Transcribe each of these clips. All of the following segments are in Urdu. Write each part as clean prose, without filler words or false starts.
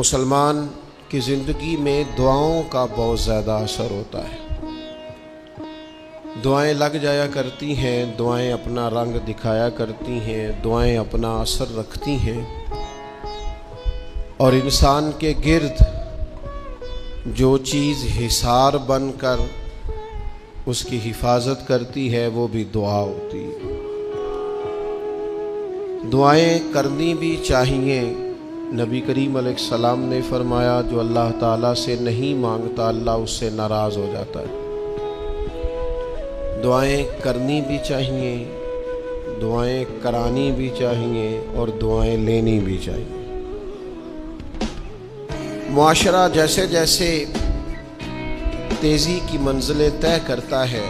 مسلمان کی زندگی میں دعاؤں کا بہت زیادہ اثر ہوتا ہے۔ دعائیں لگ جایا کرتی ہیں، دعائیں اپنا رنگ دکھایا کرتی ہیں، دعائیں اپنا اثر رکھتی ہیں، اور انسان کے گرد جو چیز حصار بن کر اس کی حفاظت کرتی ہے وہ بھی دعا ہوتی ہے۔ دعائیں کرنی بھی چاہیے۔ نبی کریم علیہ السلام نے فرمایا جو اللہ تعالیٰ سے نہیں مانگتا اللہ اس سے ناراض ہو جاتا ہے۔ دعائیں کرنی بھی چاہیے، دعائیں کرانی بھی چاہیے، اور دعائیں لینی بھی چاہیے۔ معاشرہ جیسے جیسے تیزی کی منزلیں طے کرتا ہے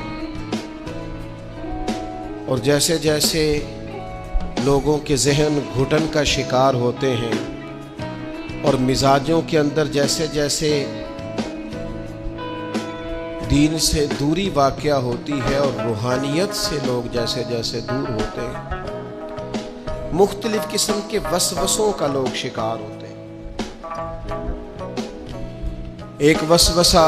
اور جیسے جیسے لوگوں کے ذہن گھٹن کا شکار ہوتے ہیں اور مزاجوں کے اندر جیسے جیسے دین سے دوری واقع ہوتی ہے اور روحانیت سے لوگ جیسے جیسے دور ہوتے ہیں، مختلف قسم کے وسوسوں کا لوگ شکار ہوتے ہیں۔ ایک وسوسہ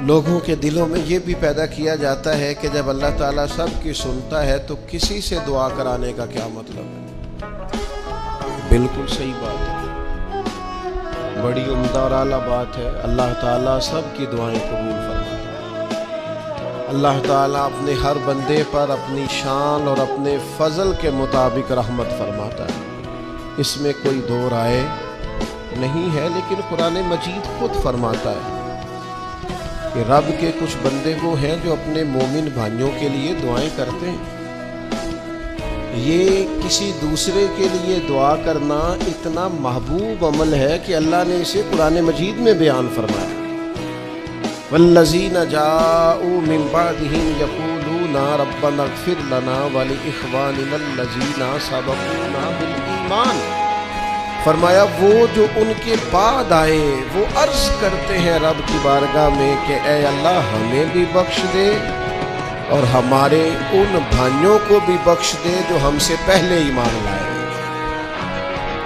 لوگوں کے دلوں میں یہ بھی پیدا کیا جاتا ہے کہ جب اللہ تعالیٰ سب کی سنتا ہے تو کسی سے دعا کرانے کا کیا مطلب ہے؟ بالکل صحیح بات ہے، بڑی عمدہ اور اعلیٰ بات ہے۔ اللہ تعالیٰ سب کی دعائیں قبول فرماتا ہے۔ اللہ تعالیٰ اپنے ہر بندے پر اپنی شان اور اپنے فضل کے مطابق رحمت فرماتا ہے، اس میں کوئی دو رائے نہیں ہے۔ لیکن قرآن مجید خود فرماتا ہے کہ رب کے کچھ بندے وہ ہیں جو اپنے مومن بھائیوں کے لیے دعائیں کرتے ہیں۔ یہ کسی دوسرے کے لیے دعا کرنا اتنا محبوب عمل ہے کہ اللہ نے اسے قرآن مجید میں بیان فرمایا۔ وَالَّذِينَ جَاءُوا مِن بَعْدِهِمْ يَقُولُونَ رَبَّنَا اغْفِرْ لَنَا وَلِإِخْوَانِنَا الَّذِينَ سَبَقُونَا بِالْإِيمَانِ، فرمایا وہ جو ان کے بعد آئے وہ عرض کرتے ہیں رب کی بارگاہ میں کہ اے اللہ ہمیں بھی بخش دے اور ہمارے ان بھائیوں کو بھی بخش دے جو ہم سے پہلے ایمان لائے۔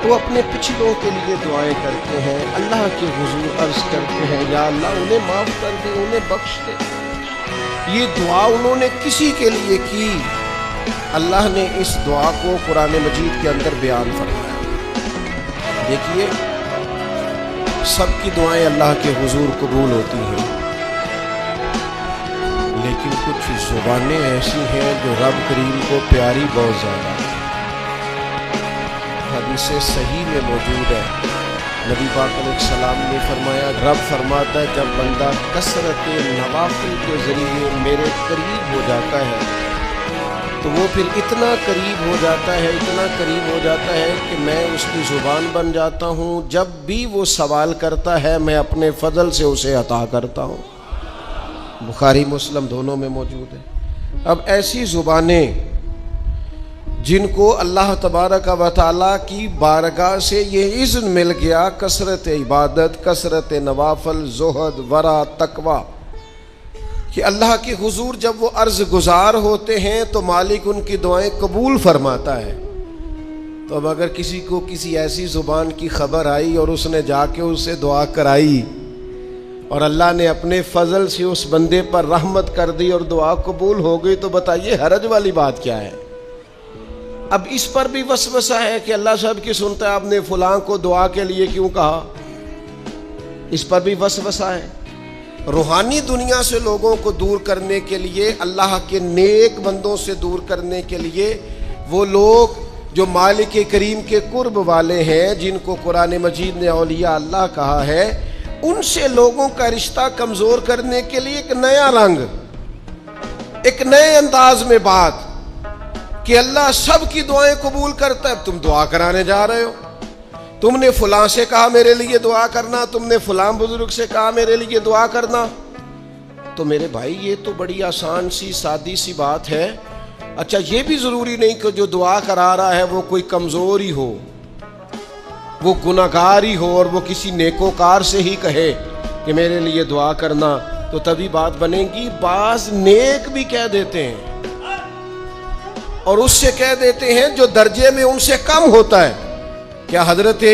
وہ اپنے پچھلوں کے لیے دعائیں کرتے ہیں، اللہ کے حضور عرض کرتے ہیں یا اللہ انہیں معاف کر دے، انہیں بخش دے۔ یہ دعا انہوں نے کسی کے لیے کی، اللہ نے اس دعا کو قرآن مجید کے اندر بیان فرمایا۔ دیکھیے سب کی دعائیں اللہ کے حضور قبول ہوتی ہیں، لیکن کچھ زبانیں ایسی ہیں جو رب کریم کو پیاری بہت زیادہ ہے۔ حدیث صحیح میں موجود ہے، نبی پاک علیہ السلام نے فرمایا، رب فرماتا ہے جب بندہ کثرت نوافل کے ذریعے میرے قریب ہو جاتا ہے تو وہ پھر اتنا قریب ہو جاتا ہے، اتنا قریب ہو جاتا ہے کہ میں اس کی زبان بن جاتا ہوں، جب بھی وہ سوال کرتا ہے میں اپنے فضل سے اسے عطا کرتا ہوں۔ بخاری مسلم دونوں میں موجود ہے۔ اب ایسی زبانیں جن کو اللہ تبارک و تعالیٰ کی بارگاہ سے یہ اذن مل گیا، کثرت عبادت، کثرت نوافل، زہد، ورع، تقوی، کہ اللہ کے حضور جب وہ عرض گزار ہوتے ہیں تو مالک ان کی دعائیں قبول فرماتا ہے۔ تو اب اگر کسی کو کسی ایسی زبان کی خبر آئی اور اس نے جا کے اس سے دعا کرائی اور اللہ نے اپنے فضل سے اس بندے پر رحمت کر دی اور دعا قبول ہو گئی، تو بتائیے حرج والی بات کیا ہے؟ اب اس پر بھی وسوسہ ہے کہ اللہ سب کی سنتا ہے، آپ نے فلاں کو دعا کے لیے کیوں کہا؟ اس پر بھی وسوسہ ہے۔ روحانی دنیا سے لوگوں کو دور کرنے کے لیے، اللہ کے نیک بندوں سے دور کرنے کے لیے، وہ لوگ جو مالک کریم کے قرب والے ہیں، جن کو قرآن مجید نے اولیاء اللہ کہا ہے، ان سے لوگوں کا رشتہ کمزور کرنے کے لیے ایک نیا رنگ، ایک نئے انداز میں بات کہ اللہ سب کی دعائیں قبول کرتا ہے، تم دعا کرانے جا رہے ہو، تم نے فلاں سے کہا میرے لیے دعا کرنا، تم نے فلاں بزرگ سے کہا میرے لیے دعا کرنا۔ تو میرے بھائی یہ تو بڑی آسان سی سادی سی بات ہے۔ اچھا یہ بھی ضروری نہیں کہ جو دعا کرا رہا ہے وہ کوئی کمزور ہی ہو، وہ گناہگار ہی ہو اور وہ کسی نیکوکار سے ہی کہے کہ میرے لیے دعا کرنا تو تبھی بات بنے گی۔ بعض نیک بھی کہہ دیتے ہیں اور اس سے کہہ دیتے ہیں جو درجے میں ان سے کم ہوتا ہے، کیا حضرت